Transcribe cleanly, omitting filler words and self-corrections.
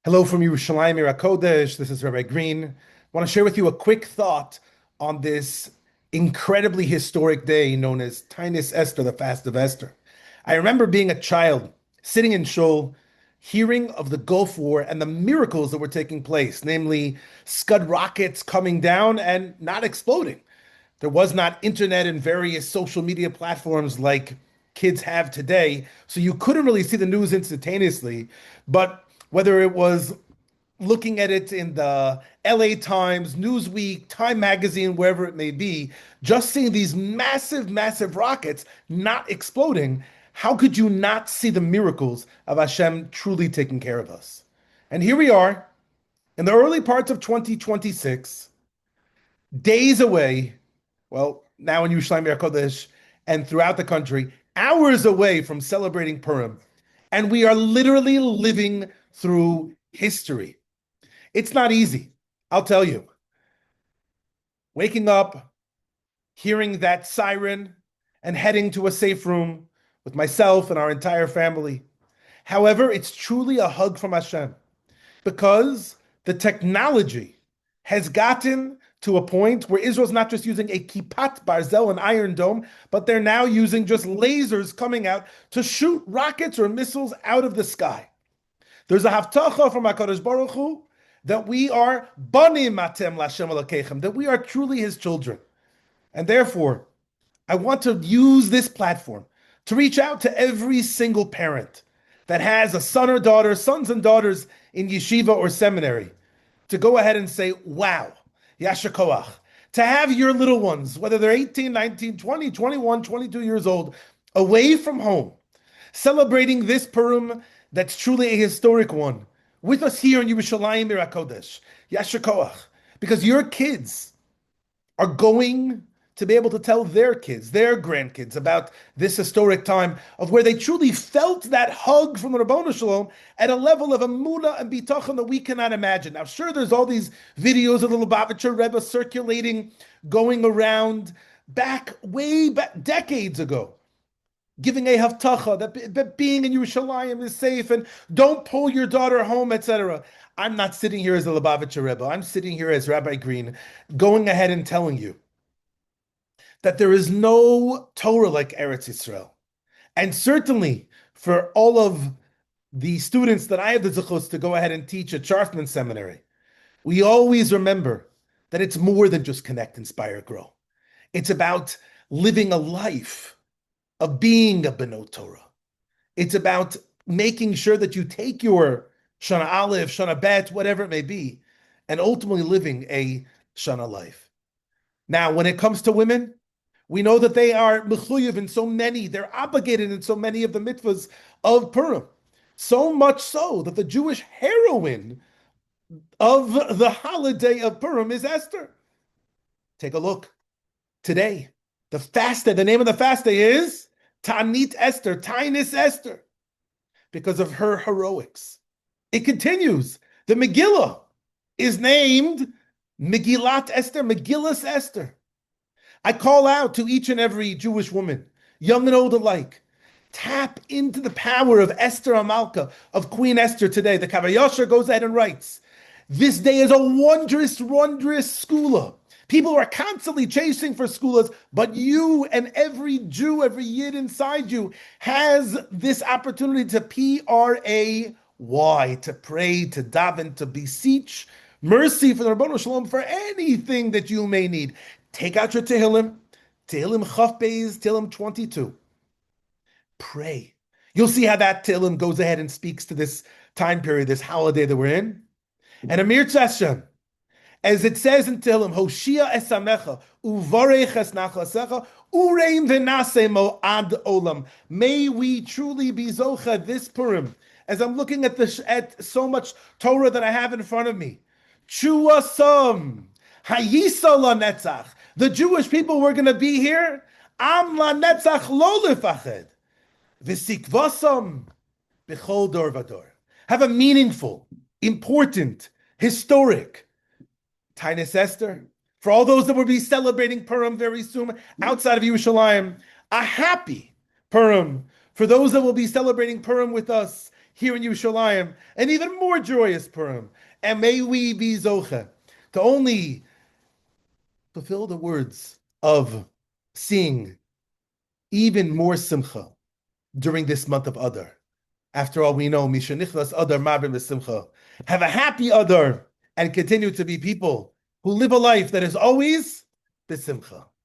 Hello from Yerushalayim, Kodesh. This is Rabbi Green. I want to share with you a quick thought on this incredibly historic day known as Taanis Esther, the Fast of Esther. I remember being a child, sitting in shul, hearing of the Gulf War and the miracles that were taking place, namely Scud rockets coming down and not exploding. There was not internet and various social media platforms like kids have today, so you couldn't really see the news instantaneously. But whether it was looking at it in the LA Times, Newsweek, Time Magazine, wherever it may be, just seeing these massive, massive rockets not exploding, how could you not see the miracles of Hashem truly taking care of us? And here we are in the early parts of 2026, days away, well, now in Yerushalayim Kodesh and throughout the country, hours away from celebrating Purim. And we are literally living through history. It's not easy, I'll tell you. Waking up, hearing that siren, and heading to a safe room with myself and our entire family. However, it's truly a hug from Hashem because the technology has gotten to a point where Israel's not just using a kippat barzel, an iron dome, but they're now using just lasers coming out to shoot rockets or missiles out of the sky. There's a haftacha from HaKadosh Baruch Hu that we are banim atem l'Hashem Elokechem, that we are truly His children. And therefore, I want to use this platform to reach out to every single parent that has a son or daughter, sons and daughters in yeshiva or seminary, to go ahead and say, wow, Yasher Koach, to have your little ones, whether they're 18, 19, 20, 21, 22 years old, away from home, celebrating this Purim that's truly a historic one, with us here in Yerushalayim Kodesh, Yasher Koach, because your kids are going to be able to tell their kids, their grandkids, about this historic time of where they truly felt that hug from the Rabbanu Shalom at a level of emunah and bitachon that we cannot imagine. Now, sure, there's all these videos of the Lubavitcher Rebbe circulating, going around way back decades ago, giving a haftacha that being in Yerushalayim is safe and don't pull your daughter home, etc. I'm not sitting here as a Lubavitcher Rebbe. I'm sitting here as Rabbi Green, going ahead and telling you that there is no Torah like Eretz Yisrael. And certainly for all of the students that I have the zechus to go ahead and teach at Charthman Seminary, we always remember that it's more than just connect, inspire, grow. It's about living a life of being a Benot Torah. It's about making sure that you take your Shana Aleph, Shana Bet, whatever it may be, and ultimately living a Shana life. Now, when it comes to women, we know that they are mechuyev in so many, they're obligated in so many of the mitzvahs of Purim. So much so that the Jewish heroine of the holiday of Purim is Esther. Take a look. Today, the fast day, the name of the fast day is Ta'anit Esther, Taanis Esther, because of her heroics. It continues. The Megillah is named Megillat Esther, Megillas Esther. I call out to each and every Jewish woman, young and old alike, tap into the power of Esther Amalka, of Queen Esther today. The Kavayosher goes ahead and writes, this day is a wondrous, wondrous skula. People are constantly chasing for skulas, but you and every Jew, every Yid inside you has this opportunity to pray, to pray, to daven, to beseech mercy for the Rabbanu Shalom for anything that you may need. Take out your Tehillim, Tehillim Chaf Beis, Tehillim 22. Pray. You'll see how that Tehillim goes ahead and speaks to this time period, this holiday that we're in. And Amir Tzashem, as it says in Tehillim, Hoshia esamecha, uvarech es nachlasecha, ureim v'nasemo ad olam. May we truly be zocha this Purim. As I'm looking at so much Torah that I have in front of me, Chuasam, Hayisa la netzach. The Jewish people were going to be here. Am la netzach lo lefached. V'sikvasam b'chol dor vador. Have a meaningful, important, historic Taanis Esther. For all those that will be celebrating Purim very soon outside of Yerushalayim, a happy Purim. For those that will be celebrating Purim with us here in Yerushalayim, an even more joyous Purim. And may we be zoche to only fulfill the words of seeing even more simcha during this month of Adar. After all, we know Misha Nichlas Adar Mavim Simcha. Have a happy Adar and continue to be people who live a life that is always B'simcha.